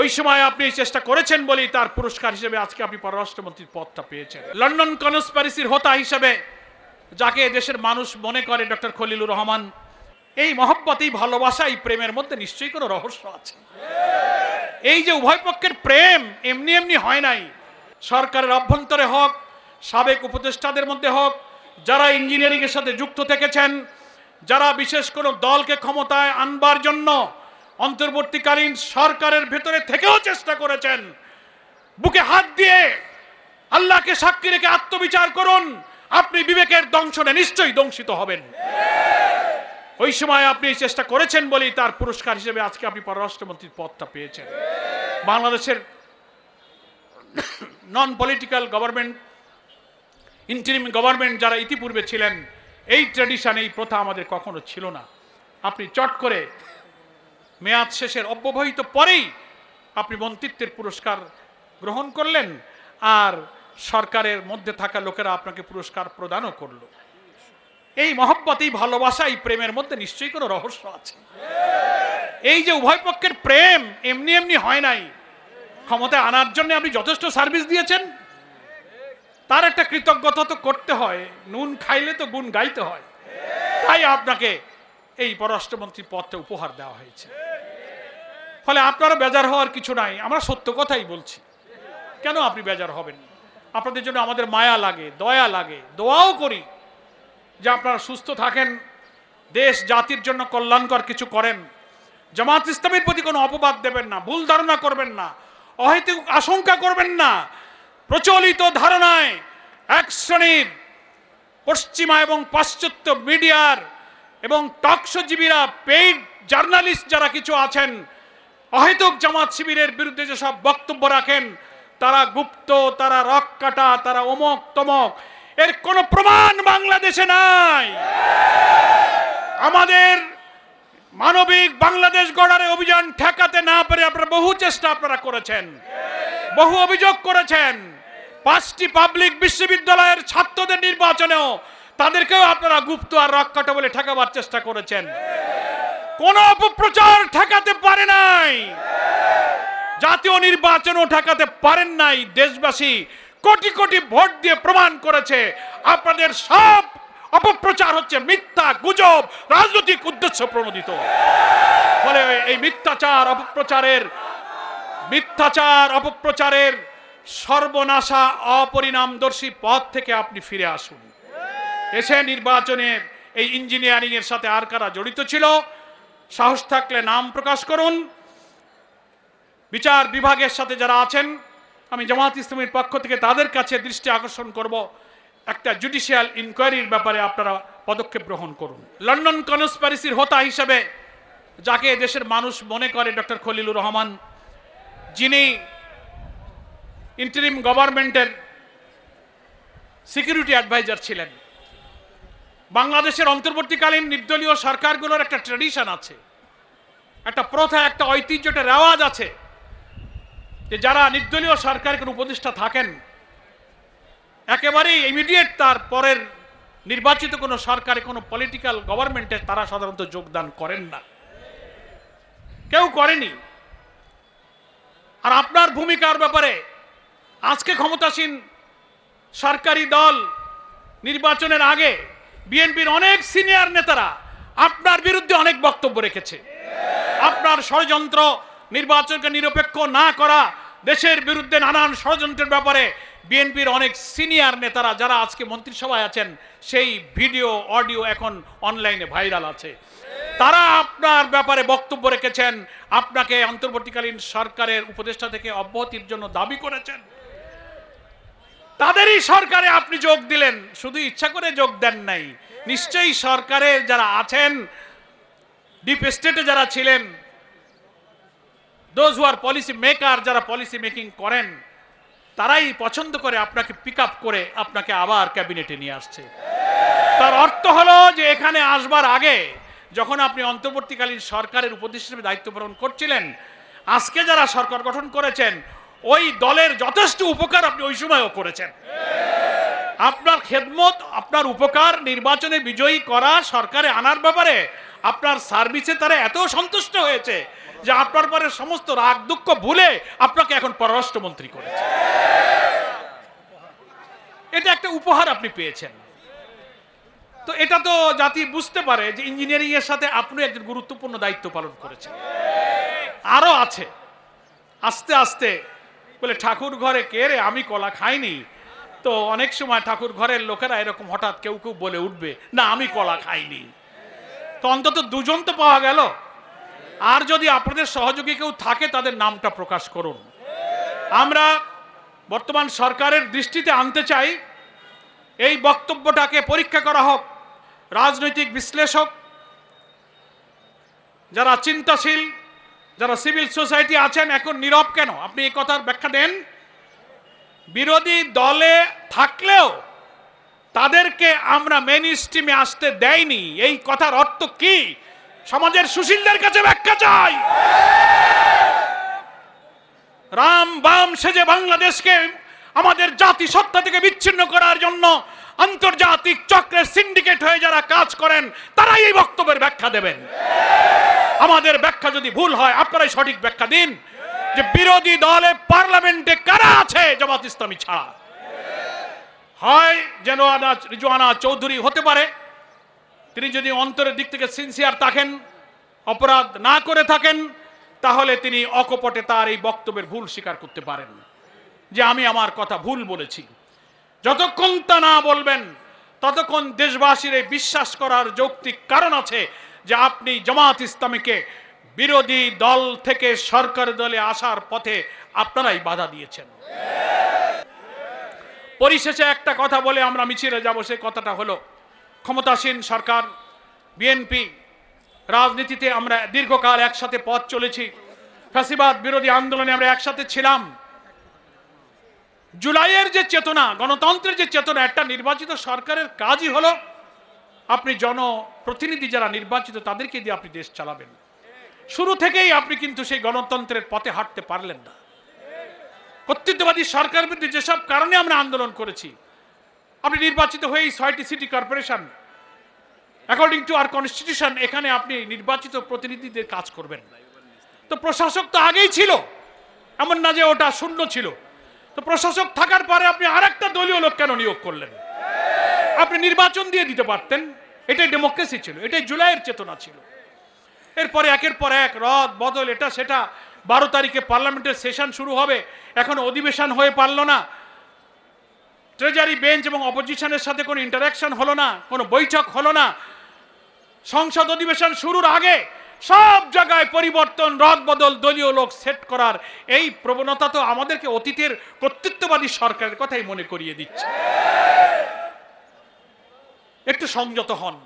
ওই সময় আপনি চেষ্টা করেছেন বলেই তার পুরস্কার হিসেবে আজকে আপনি পররাষ্ট্রমন্ত্রীর পদটা পেয়েছেন। লন্ডন কনস্পিরেসির হোতা হিসেবে যাকে দেশের মানুষ মনে করে ডক্টর খলিলুর রহমান, এই মহব্বত, এই ভালোবাসা, এই প্রেমের মধ্যে নিশ্চয়ই কোনো রহস্য আছে। এই যে উভয় পক্ষের প্রেম এমনি এমনি হয় নাই। সরকারের অভ্যন্তরে হোক, সাবেক উপদেষ্টাদের মধ্যে হোক, যারা ইঞ্জিনিয়ারিং এর সাথে যুক্ত থেকেছেন, যারা বিশেষ কোনো দলকে ক্ষমতায় আনবার জন্য অন্তর্বর্তীকালীন সরকারের ভেতরে থেকেও চেষ্টা করেছেন, বুকে হাত দিয়ে আল্লাহকে সাক্ষী রেখে আত্মবিচার করুন, আপনি বিবেকের দংশনে নিশ্চয়ই দংশিত হবেন। ওই সময় আপনি চেষ্টা করেছেন বলেই তার পুরস্কার হিসেবে আজকে আপনি পররাষ্ট্রমন্ত্রীর পদটা পেয়েছেন। বাংলাদেশের non political government, interim government যারা ইতিপূর্বে ছিলেন, এই ট্র্যাডিশন, এই প্রথা আমাদের কখনো ছিল না। আপনি চট করে মেয়াদ শেষের অব্যবহিত পরেই আপনি মন্ত্রিত্বের পুরস্কার গ্রহণ করলেন, আর সরকারের মধ্যে থাকা লোকেরা আপনাকে পুরস্কার প্রদানও করলো। এই মহব্বত, এই ভালোবাসা, এই প্রেমের মধ্যে নিশ্চয়ই কোনো রহস্য আছে। এই যে উভয় পক্ষের প্রেম এমনি এমনি হয় নাই। ক্ষমতায় আনার জন্য আপনি যথেষ্ট সার্ভিস দিয়েছেন, তার একটা কৃতজ্ঞতা তো করতে হয়। নুন খাইলে তো গুণ গাইতে হয়। তাই আপনাকে এই পররাষ্ট্রমন্ত্রী পদটা উপহার দেওয়া হয়েছে। ফলে আপনারা বেজার হওয়ার কিছু নাই, আমরা সত্য কথাই বলছি। কেন আপনি বেজার হবেন? আপনাদের জন্য আমাদের মায়া লাগে, দয়া লাগে, দোয়াও করি যে আপনারা সুস্থ থাকেন, দেশ জাতির জন্য কল্যাণকর কিছু করেন। জামাত ইসলামের প্রতি কোনো অপবাদ দেবেন না, ভুল ধারণা করবেন না, অহেতুক আশঙ্কা করবেন না। প্রচলিত ধারণায় এক শ্রেণীর পশ্চিমা এবং পাশ্চাত্য মিডিয়ার এবং টকশোজীবীরা, পেইড জার্নালিস্ট যারা কিছু আছেন, অহেতুক জামাত শিবিরের বিরুদ্ধে যেসব বক্তব্য রাখেন, তারা গুপ্ত, তারা রক কাটা, তারা অমক তমক, এর কোনো প্রমাণ বাংলাদেশে নাই। আমাদের মানবিক বাংলাদেশ গড়ার অভিযান ঠেকাতে না পেরে আপনারা বহু চেষ্টা করেছেন, বহু অভিযোগ করেছেন। 5টি পাবলিক বিশ্ববিদ্যালয়ের ছাত্রদের নির্বাচনেও তাদেরকেও আপনারা গুপ্ত আর রক্ষাটা বলে ঠেকাবার চেষ্টা করেছেন। কোন অপপ্রচার ঠেকাতে পারে নাই, জাতীয় নির্বাচনও ঠেকাতে পারেন নাই। দেশবাসী কোটি কোটি ভোট দিয়ে প্রমাণ করেছে আপনাদের সব অপপ্রচার হচ্ছে মিথ্যা, গুজব, রাজনৈতিক উদ্দেশ্য প্রণোদিত। ফলে এই মিথ্যাচার অপপ্রচারের সর্বনাশা অপরিণামদর্শী পথ থেকে আপনি ফিরে আসুন। এসে নির্বাচনের এই ইঞ্জিনিয়ারিং এর সাথে আর কারা জড়িত ছিল, সাহস থাকলে নাম প্রকাশ করুন। বিচার বিভাগের সাথে যারা আছেন, আমি জামাত ইসলামের পক্ষ থেকে তাদের কাছে দৃষ্টি আকর্ষণ করব, একটা জুডিশিয়াল ইনকোয়ারির ব্যাপারে আপনারা পদক্ষেপ গ্রহণ করুন। লন্ডন কনস্পিরেসির হোতা হিসেবে যাকে দেশের মানুষ মনে করে ডক্টর খলিলুর রহমান, যিনি ইন্টারিম গভর্নমেন্টের সিকিউরিটি অ্যাডভাইজার ছিলেন। বাংলাদেশের অন্তর্বর্তীকালীন নির্দলীয় সরকারগুলোর একটা ট্র্যাডিশন আছে, একটা প্রথা, একটা ঐতিহ্য, একটা রেওয়াজ আছে যে যারা নির্দলীয় সরকারের কোনো উপদেষ্টা থাকেন, একেবারেই ইমিডিয়েট তার পরের নির্বাচিত কোনো সরকারে, কোনো পলিটিক্যাল গভর্নমেন্টে তারা সাধারণত যোগদান করেন না, কেউ করেনি। আর আপনার ভূমিকার ব্যাপারে আজকে ক্ষমতাসীন সরকারি দল নির্বাচনের আগে বিএনপির অনেক সিনিয়র নেতারা আপনার বিরুদ্ধে অনেক বক্তব্য রেখেছে। আপনার ষড়যন্ত্র, নির্বাচনকে নিরপেক্ষ না করা, দেশের বিরুদ্ধে নানান ষড়যন্ত্রের ব্যাপারে বিএনপির অনেক সিনিয়র নেতারা যারা আজকে মন্ত্রিসভায় আছেন, সেই ভিডিও অডিও এখন অনলাইনে ভাইরাল আছে। তারা আপনার ব্যাপারে বক্তব্য রেখেছেন, আপনাকে অন্তর্বর্তীকালীন সরকারের উপদেষ্টা থেকে অব্যাহতির জন্য দাবি করেছেন। তাদেরই সরকারে আপনি যোগ দিলেন, শুধু ইচ্ছা করে যোগ দেন নাই। নিশ্চয়ই সরকারের যারা আছেন, ডিপ স্টেটে যারা ছিলেন, those who are policy maker, যারা পলিসি মেকিং করেন, তারাই পছন্দ করে আপনাকে পিক আপ করে আপনাকে আবার ক্যাবিনেটে নিয়ে আসছে। তার অর্থ হলো যে এখানে আসবার আগে, যখন আপনি অন্তর্বর্তীকালীন সরকারের উপদেষ্টা হিসেবে দায়িত্ব পালন করছিলেন, আজকে যারা সরকার গঠন করেছেন, ওই দলের যথেষ্ট উপকার আপনি ওই সময়ও করেছেন। আপনার খেদমত, আপনার উপকার, নির্বাচনে বিজয়ী করা, সরকারে আনার ব্যাপারে আপনার সার্ভিসে তারা এত সন্তুষ্ট হয়েছে যে আপনার পরে সমস্ত রাগ দুঃখ ভুলে আপনাকে এখন পররাষ্ট্রমন্ত্রী করেছে। এটা একটা উপহার আপনি পেয়েছেন। তো এটা তো জাতি বুঝতে পারে যে ইঞ্জিনিয়ারিং এর সাথে আপনি একজন গুরুত্বপূর্ণ দায়িত্ব পালন করেছেন। আরো আছে, আস্তে আস্তে বলে ঠাকুর ঘরে কে রে, আমি কলা খাইনি। তো অনেক সময় ঠাকুর ঘরের লোকেরা এরকম হঠাৎ কেউ কেউ বলে উঠবে, না আমি কলা খাইনি। তো অন্তত দুজন তো পাওয়া গেল। আর যদি আপনাদের সহযোগী কেউ থাকে তাদের নামটা প্রকাশ করুন। আমরা বর্তমান সরকারের দৃষ্টিতে আনতে চাই, এই বক্তব্যটাকে পরীক্ষা করা হোক। রাজনৈতিক বিশ্লেষক, যারা চিন্তাশীল, যারা সিভিল সোসাইটি আছেন, এখন নীরব কেন? আপনি এই কথার ব্যাখ্যা দেন। বিরোধী দলে থাকলেও তাদেরকে আমরা মেইন স্ট্রিমে আসতে দেয়নি, এই কথার অর্থ কি? সমাজের সুশীলদের কাছে ব্যাখ্যা চাই। রাম বাম সেজে বাংলাদেশকে আমাদের জাতি সত্তা থেকে বিচ্ছিন্ন করার জন্য আন্তর্জাতিক চক্রের সিন্ডিকেট হয়ে যারা কাজ করেন, তারাই এই বক্তব্যের ব্যাখ্যা দেবেন। আমাদের ব্যাখ্যা যদি ভুল হয় আপনারাই সঠিক ব্যাখ্যা দিন যে বিরোধী দলে পার্লামেন্টে কারা আছে জামাত ইসলামী ছাড়া। হয় যেন রিজওয়ানা চৌধুরী হতে পারে, তিনি যদি অন্তরের দিক থেকে সিনসিয়ার থাকেন, অপরাধ না করে থাকেন, তাহলে তিনি অকপটে তার এই বক্তব্যের ভুল স্বীকার করতে পারেন যে আমি আমার কথা ভুল বলেছি। যতক্ষণ তা না বলবেন ততক্ষণ দেশবাসীর এই বিশ্বাস করার যৌক্তিক কারণ আছে যে আপনি জামাত ইসলামীকে বিরোধী দল থেকে সরকার দলে আসার পথে আপনারাই বাধা দিয়েছেন। পরিশেষে একটা কথা বলে আমরা মিছিলে যাব, সে কথাটা হলো ক্ষমতাসীন সরকার বিএনপি রাজনীতিতে আমরা দীর্ঘকাল একসাথে পথ চলেছি, ফ্যাসিবাদ বিরোধী আন্দোলনে আমরা একসাথে ছিলাম। জুলাইয়ের যে চেতনা, গণতন্ত্রের যে চেতনা, একটা নির্বাচিত সরকারের কাজই হলো আপনি জনপ্রতিনিধি যারা নির্বাচিত তাদেরকে দিয়ে আপনি দেশ চালাবেন। শুরু থেকেই আপনি কিন্তু সেই গণতন্ত্রের পথে হাঁটতে পারলেন না। কর্তৃত্ববাদী সরকার বিরুদ্ধে যেসব কারণে আমরা আন্দোলন করেছি, আপনি নির্বাচিত হয়েই 6টি city corporation according to our constitution, এখানে আপনি নির্বাচিত প্রতিনিধিদের কাজ করবেন। তো প্রশাসক তো আগেই ছিল, এমন না যে ওটা শূন্য ছিল। তো প্রশাসক থাকার পরে আপনি আরেকটা দলীয় লোক কেন নিয়োগ করলেন? আপনি নির্বাচন দিয়ে দিতে পারতেন। এটাই ডেমোক্রেসি ছিল, এটাই জুলাইয়ের চেতনা ছিল। এরপরে একের পর এক রদ বদল, এটা সেটা। 12 তারিখে পার্লামেন্টের সেশন শুরু হবে, এখন অধিবেশন হয়ে পারল না। ট্রেজারি বেঞ্চ এবং অপোজিশনের সাথে কোনো ইন্টারাকশন হলো না, কোনো বৈঠক হলো না। সংসদ অধিবেশন শুরুর আগে সব জায়গায় পরিবর্তন, রদ বদল, দলীয় লোক সেট করার এই প্রবণতা তো আমাদেরকে অতীতের কর্তৃত্ববাদী সরকারের কথাই মনে করিয়ে দিচ্ছে। একটু সংযত হন।